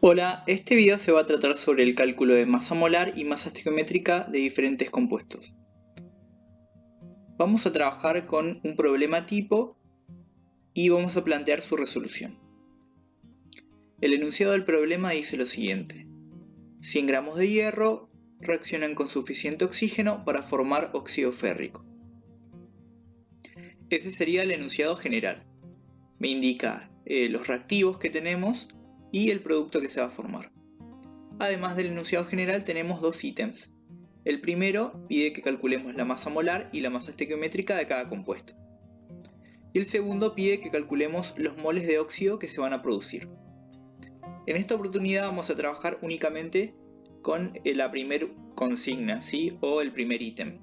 Hola, este video se va a tratar sobre el cálculo de masa molar y masa estequiométrica de diferentes compuestos. Vamos a trabajar con un problema tipo y vamos a plantear su resolución. El enunciado del problema dice lo siguiente: 100 gramos de hierro reaccionan con suficiente oxígeno para formar óxido férrico. Ese sería el enunciado general. Me indica los reactivos que tenemos y el producto que se va a formar. Además del enunciado general tenemos dos ítems. El primero pide que calculemos la masa molar y la masa estequiométrica de cada compuesto. Y el segundo pide que calculemos los moles de óxido que se van a producir. En esta oportunidad vamos a trabajar únicamente con la primera consigna, ¿sí? O el primer ítem,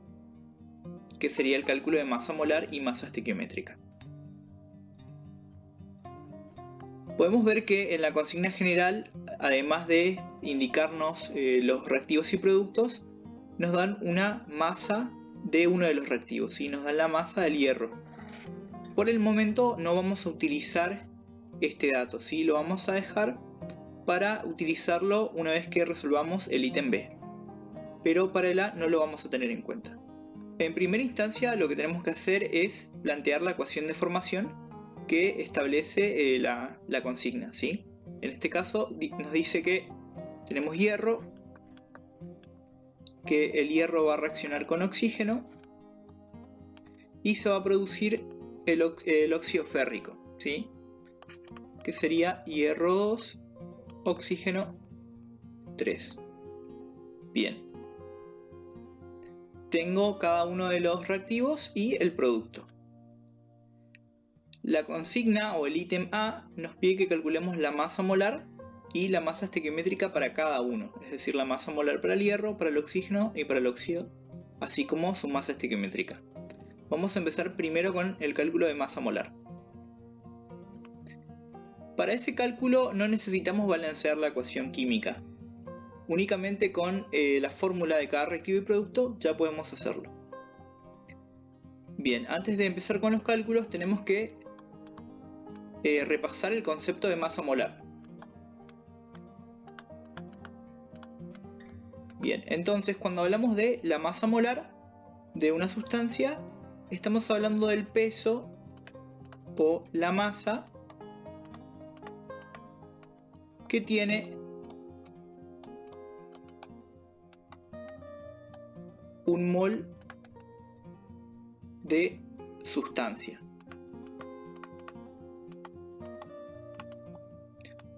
que sería el cálculo de masa molar y masa estequiométrica. Podemos ver que en la consigna general, además de indicarnos los reactivos y productos, nos dan una masa de uno de los reactivos, ¿sí? Nos dan la masa del hierro. Por el momento no vamos a utilizar este dato, ¿sí? Lo vamos a dejar para utilizarlo una vez que resolvamos el ítem B. Pero para el A no lo vamos a tener en cuenta. En primera instancia lo que tenemos que hacer es plantear la ecuación de formación que establece la consigna, ¿sí? En este caso nos dice que tenemos hierro, que el hierro va a reaccionar con oxígeno y se va a producir el óxido férrico, ¿sí? Que sería hierro 2, oxígeno 3. Bien. Tengo cada uno de los reactivos y el producto. La consigna o el ítem A nos pide que calculemos la masa molar y la masa estequiométrica para cada uno, es decir, la masa molar para el hierro, para el oxígeno y para el óxido, así como su masa estequiométrica. Vamos a empezar primero con el cálculo de masa molar. Para ese cálculo no necesitamos balancear la ecuación química. Únicamente con la fórmula de cada reactivo y producto ya podemos hacerlo. Bien, antes de empezar con los cálculos tenemos que repasar el concepto de masa molar. Bien, entonces cuando hablamos de la masa molar de una sustancia, estamos hablando del peso o la masa que tiene un mol de sustancia.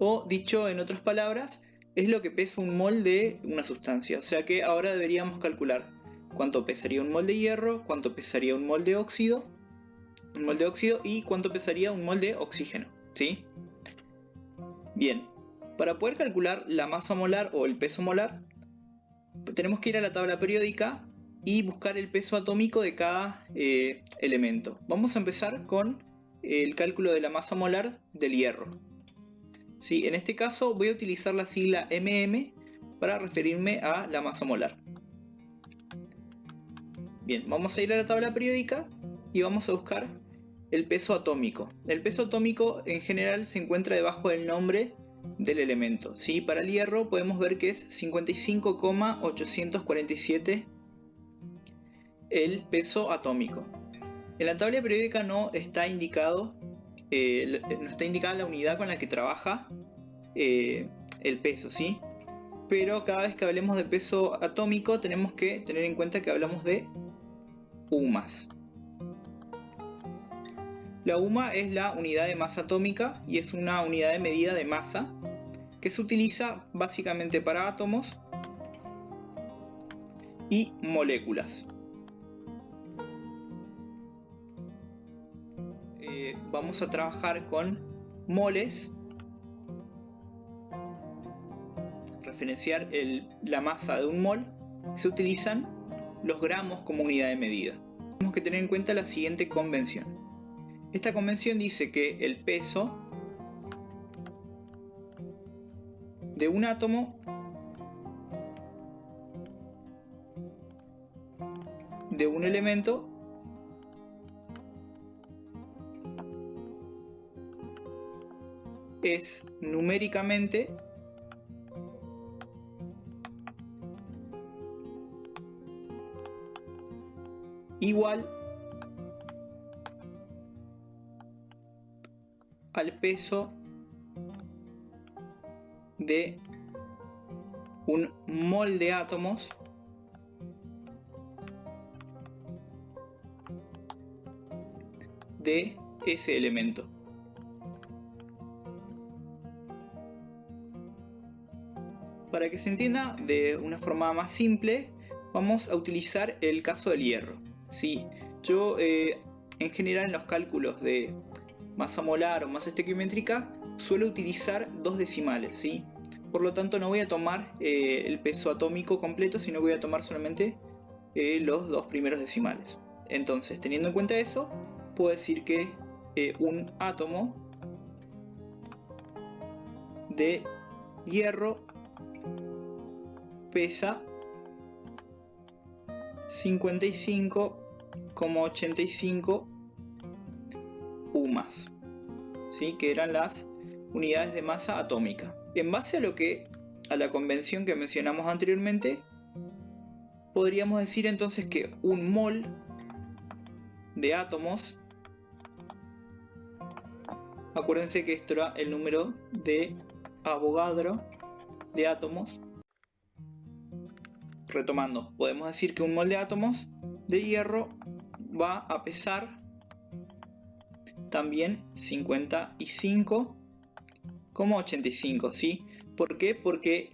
O dicho en otras palabras, es lo que pesa un mol de una sustancia. O sea que ahora deberíamos calcular cuánto pesaría un mol de hierro, cuánto pesaría un mol de óxido, y cuánto pesaría un mol de oxígeno, ¿sí? Bien, para poder calcular la masa molar o el peso molar, tenemos que ir a la tabla periódica y buscar el peso atómico de cada elemento. Vamos a empezar con el cálculo de la masa molar del hierro. Sí, en este caso voy a utilizar la sigla mm para referirme a la masa molar. Bien, vamos a ir a la tabla periódica y vamos a buscar el peso atómico. El peso atómico en general se encuentra debajo del nombre del elemento, ¿sí? Para el hierro podemos ver que es 55,847 el peso atómico. En la tabla periódica no está indicada la unidad con la que trabaja el peso, ¿sí? Pero cada vez que hablemos de peso atómico tenemos que tener en cuenta que hablamos de UMAS. La UMA es la unidad de masa atómica y es una unidad de medida de masa que se utiliza básicamente para átomos y moléculas. Vamos a trabajar con moles, referenciar la masa de un mol. Se utilizan los gramos como unidad de medida. Tenemos que tener en cuenta la siguiente convención. Esta convención dice que el peso de un átomo de un elemento es numéricamente igual al peso de un mol de átomos de ese elemento. Para que se entienda de una forma más simple, vamos a utilizar el caso del hierro. ¿Sí? Yo en general en los cálculos de masa molar o masa estequiométrica suelo utilizar dos decimales, ¿sí? Por lo tanto no voy a tomar el peso atómico completo, sino voy a tomar solamente los dos primeros decimales. Entonces, teniendo en cuenta eso, puedo decir que un átomo de hierro pesa 55,85 UMAS, ¿sí? Que eran las unidades de masa atómica. En base a la convención que mencionamos anteriormente, podríamos decir entonces que un mol de átomos, acuérdense que esto era el número de Avogadro de átomos. Retomando, podemos decir que un mol de átomos de hierro va a pesar también 55,85, ¿sí? ¿Por qué? Porque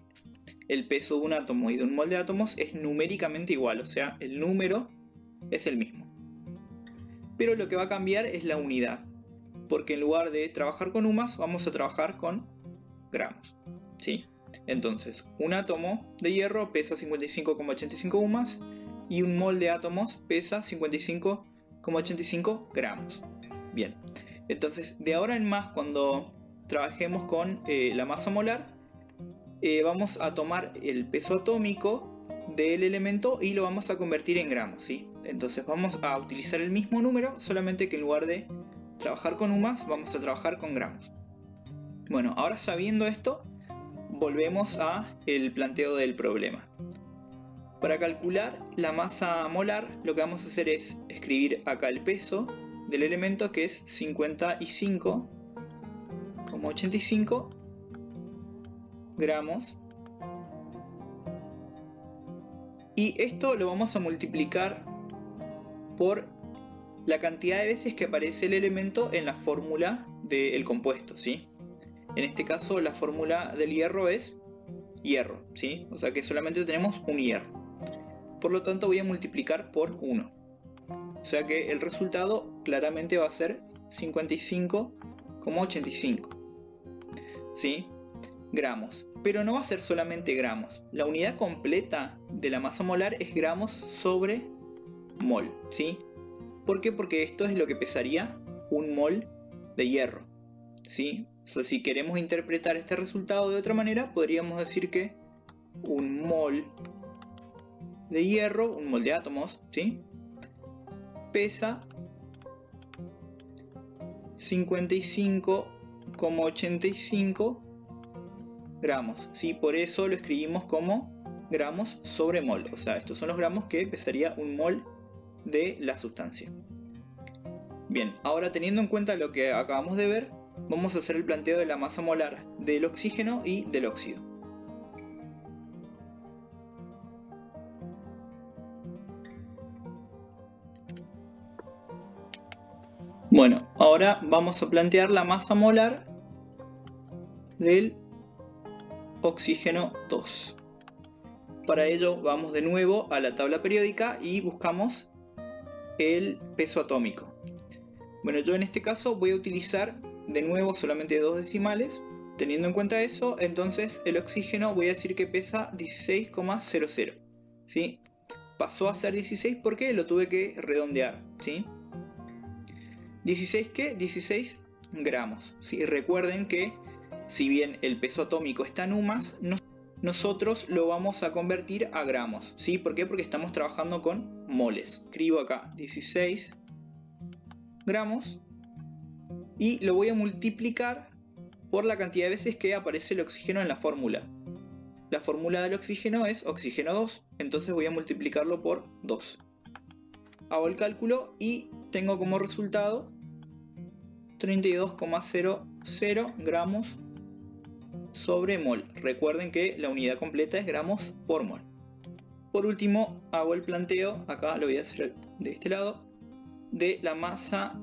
el peso de un átomo y de un mol de átomos es numéricamente igual, o sea, el número es el mismo. Pero lo que va a cambiar es la unidad, porque en lugar de trabajar con UMAS, vamos a trabajar con gramos, ¿sí? Entonces, un átomo de hierro pesa 55,85 UMAS y un mol de átomos pesa 55,85 gramos. Bien, entonces de ahora en más, cuando trabajemos con la masa molar, vamos a tomar el peso atómico del elemento y lo vamos a convertir en gramos, ¿sí? Entonces vamos a utilizar el mismo número, solamente que en lugar de trabajar con UMAS, vamos a trabajar con gramos. Bueno, ahora sabiendo esto, volvemos a el planteo del problema. Para calcular la masa molar, lo que vamos a hacer es escribir acá el peso del elemento, que es 55,85 gramos. Y esto lo vamos a multiplicar por la cantidad de veces que aparece el elemento en la fórmula del compuesto, ¿sí? En este caso la fórmula del hierro es hierro, ¿sí? O sea que solamente tenemos un hierro. Por lo tanto voy a multiplicar por 1. O sea que el resultado claramente va a ser 55,85, ¿sí? Gramos. Pero no va a ser solamente gramos. La unidad completa de la masa molar es gramos sobre mol, ¿sí? ¿Por qué? Porque esto es lo que pesaría un mol de hierro, ¿sí? O sea, si queremos interpretar este resultado de otra manera, podríamos decir que un mol de hierro, un mol de átomos, ¿sí? Pesa 55,85 gramos, ¿sí? Por eso lo escribimos como gramos sobre mol. O sea, estos son los gramos que pesaría un mol de la sustancia. Bien, ahora teniendo en cuenta lo que acabamos de ver, vamos a hacer el planteo de la masa molar del oxígeno y del óxido. Bueno, ahora vamos a plantear la masa molar del oxígeno 2. Para ello vamos de nuevo a la tabla periódica y buscamos el peso atómico. Bueno, yo en este caso voy a utilizar de nuevo solamente dos decimales. Teniendo en cuenta eso, entonces el oxígeno voy a decir que pesa 16,00, ¿sí? Pasó a ser 16 porque lo tuve que redondear, ¿sí? 16 ¿qué? 16 gramos, ¿sí? Recuerden que si bien el peso atómico está en UMAS, nosotros lo vamos a convertir a gramos, ¿sí? ¿Por qué? Porque estamos trabajando con moles. Escribo acá 16 gramos y lo voy a multiplicar por la cantidad de veces que aparece el oxígeno en la fórmula. La fórmula del oxígeno es oxígeno 2, entonces voy a multiplicarlo por 2. hago el cálculo y tengo como resultado 32,00 gramos sobre mol. Recuerden que la unidad completa es gramos por mol. Por último, hago el planteo, acá lo voy a hacer de este lado, de la masa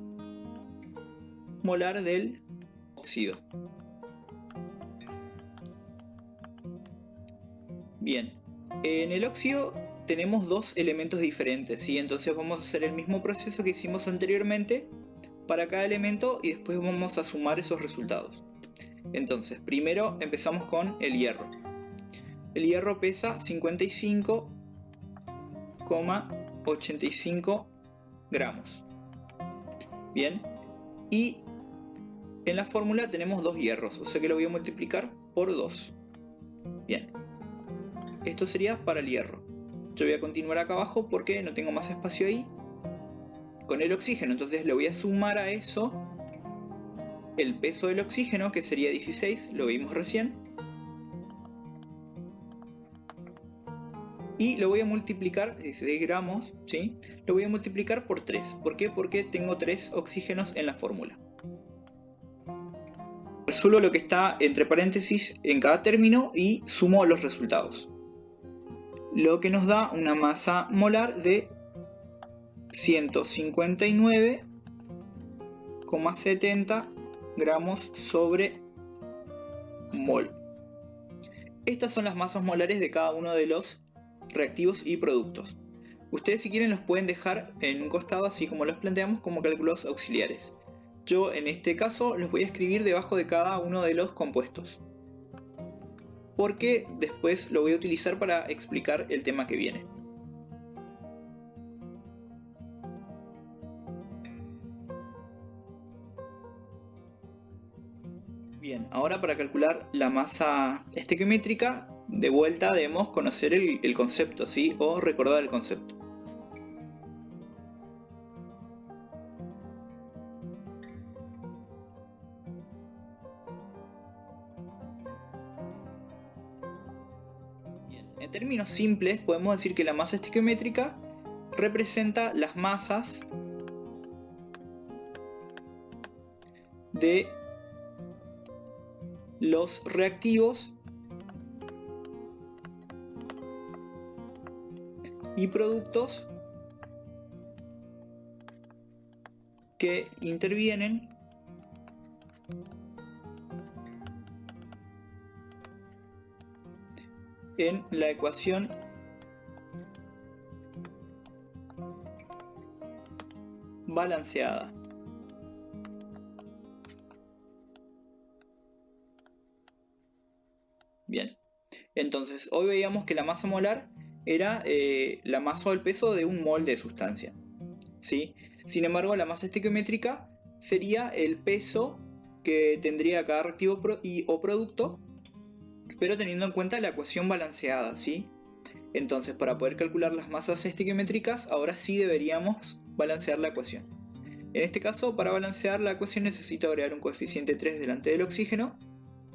molar del óxido. Bien, en el óxido tenemos dos elementos diferentes, ¿sí? Entonces vamos a hacer el mismo proceso que hicimos anteriormente para cada elemento y después vamos a sumar esos resultados. Entonces, primero empezamos con el hierro. El hierro pesa 55,85 gramos. Bien, y en la fórmula tenemos dos hierros, o sea que lo voy a multiplicar por 2. Bien, esto sería para el hierro. Yo voy a continuar acá abajo porque no tengo más espacio ahí con el oxígeno, entonces le voy a sumar a eso el peso del oxígeno, que sería 16, lo vimos recién, y lo voy a multiplicar, 16 gramos, ¿sí? Lo voy a multiplicar por 3. ¿Por qué? Porque tengo 3 oxígenos en la fórmula. Resuelvo lo que está entre paréntesis en cada término y sumo los resultados, lo que nos da una masa molar de 159,70 gramos sobre mol. Estas son las masas molares de cada uno de los reactivos y productos. Ustedes, si quieren, los pueden dejar en un costado, así como los planteamos, como cálculos auxiliares. Yo en este caso los voy a escribir debajo de cada uno de los compuestos, porque después lo voy a utilizar para explicar el tema que viene. Bien, ahora para calcular la masa estequiométrica, de vuelta debemos conocer el concepto, ¿sí? O recordar el concepto. Bien, en términos simples podemos decir que la masa estequiométrica representa las masas de los reactivos y productos que intervienen en la ecuación balanceada. Bien, entonces hoy veíamos que la masa molar era la masa o el peso de un mol de sustancia, ¿sí? Sin embargo, la masa estequiométrica sería el peso que tendría cada reactivo o producto, pero teniendo en cuenta la ecuación balanceada, ¿sí? Entonces, para poder calcular las masas estequiométricas, ahora sí deberíamos balancear la ecuación. En este caso, para balancear la ecuación necesito agregar un coeficiente 3 delante del oxígeno,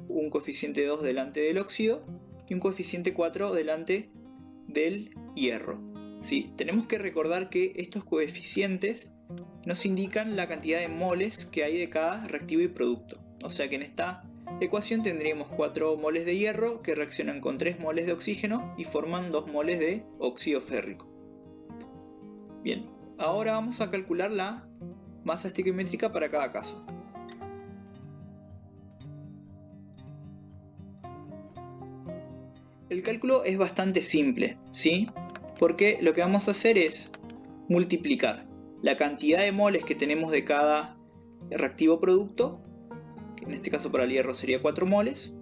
un coeficiente 2 delante del óxido y un coeficiente 4 delante del hierro. Sí, tenemos que recordar que estos coeficientes nos indican la cantidad de moles que hay de cada reactivo y producto. O sea que en esta ecuación tendríamos 4 moles de hierro que reaccionan con 3 moles de oxígeno y forman 2 moles de óxido férrico. Bien, ahora vamos a calcular la masa estequiométrica para cada caso. El cálculo es bastante simple, ¿sí? Porque lo que vamos a hacer es multiplicar la cantidad de moles que tenemos de cada reactivo producto, que en este caso para el hierro sería 4 moles,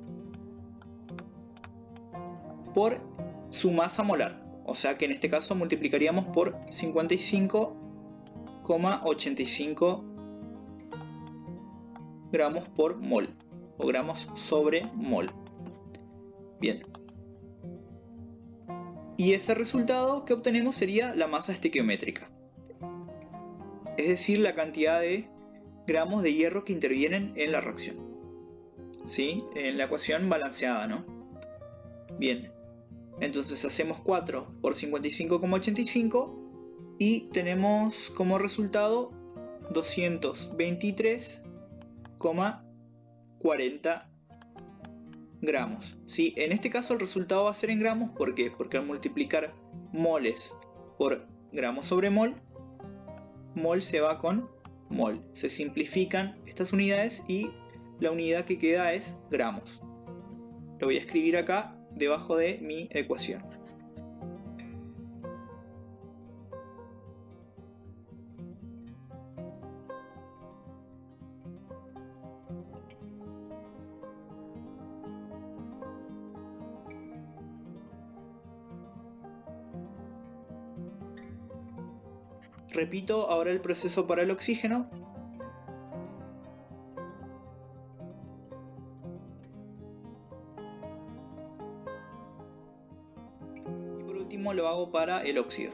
por su masa molar. O sea que en este caso multiplicaríamos por 55,85 gramos por mol, o gramos sobre mol. Bien. Y ese resultado que obtenemos sería la masa estequiométrica, es decir, la cantidad de gramos de hierro que intervienen en la reacción, ¿sí? En la ecuación balanceada, ¿no? Bien, entonces hacemos 4 por 55,85 y tenemos como resultado 223,40 gramos. ¿Sí? En este caso el resultado va a ser en gramos. ¿Por qué? Porque al multiplicar moles por gramos sobre mol, mol se va con mol. Se simplifican estas unidades y la unidad que queda es gramos. Lo voy a escribir acá debajo de mi ecuación. Repito ahora el proceso para el oxígeno. Y por último lo hago para el óxido.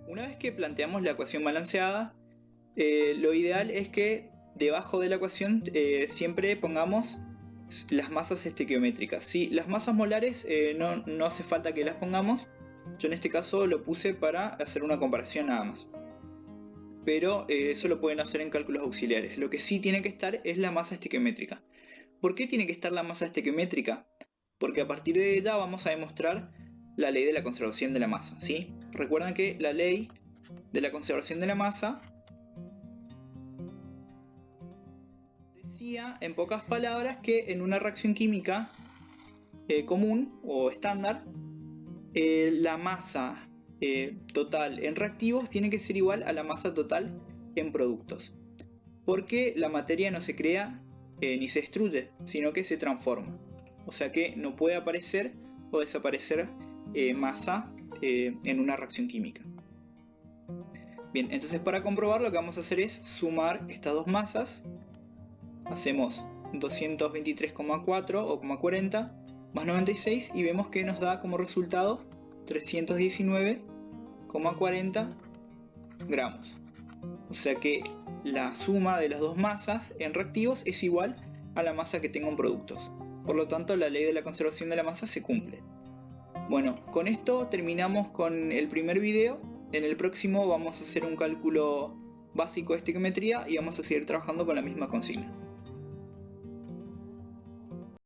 Una vez que planteamos la ecuación balanceada, lo ideal es que debajo de la ecuación siempre pongamos las masas estequiométricas. ¿Sí? Las masas molares no hace falta que las pongamos. Yo en este caso lo puse para hacer una comparación nada más. Pero eso lo pueden hacer en cálculos auxiliares. Lo que sí tiene que estar es la masa estequiométrica. ¿Por qué tiene que estar la masa estequiométrica? Porque a partir de ella vamos a demostrar la ley de la conservación de la masa. ¿Sí? Recuerden que la ley de la conservación de la masa decía en pocas palabras que en una reacción química común o estándar, la masa total en reactivos tiene que ser igual a la masa total en productos. Porque la materia no se crea ni se destruye, sino que se transforma. O sea que no puede aparecer o desaparecer masa en una reacción química. Bien, entonces para comprobar lo que vamos a hacer es sumar estas dos masas. Hacemos 223,4 o 40 más 96 y vemos que nos da como resultado 319,40 gramos. O sea que la suma de las dos masas en reactivos es igual a la masa que tengo en productos. Por lo tanto, la ley de la conservación de la masa se cumple. Bueno, con esto terminamos con el primer video. En el próximo vamos a hacer un cálculo básico de estequiometría y vamos a seguir trabajando con la misma consigna.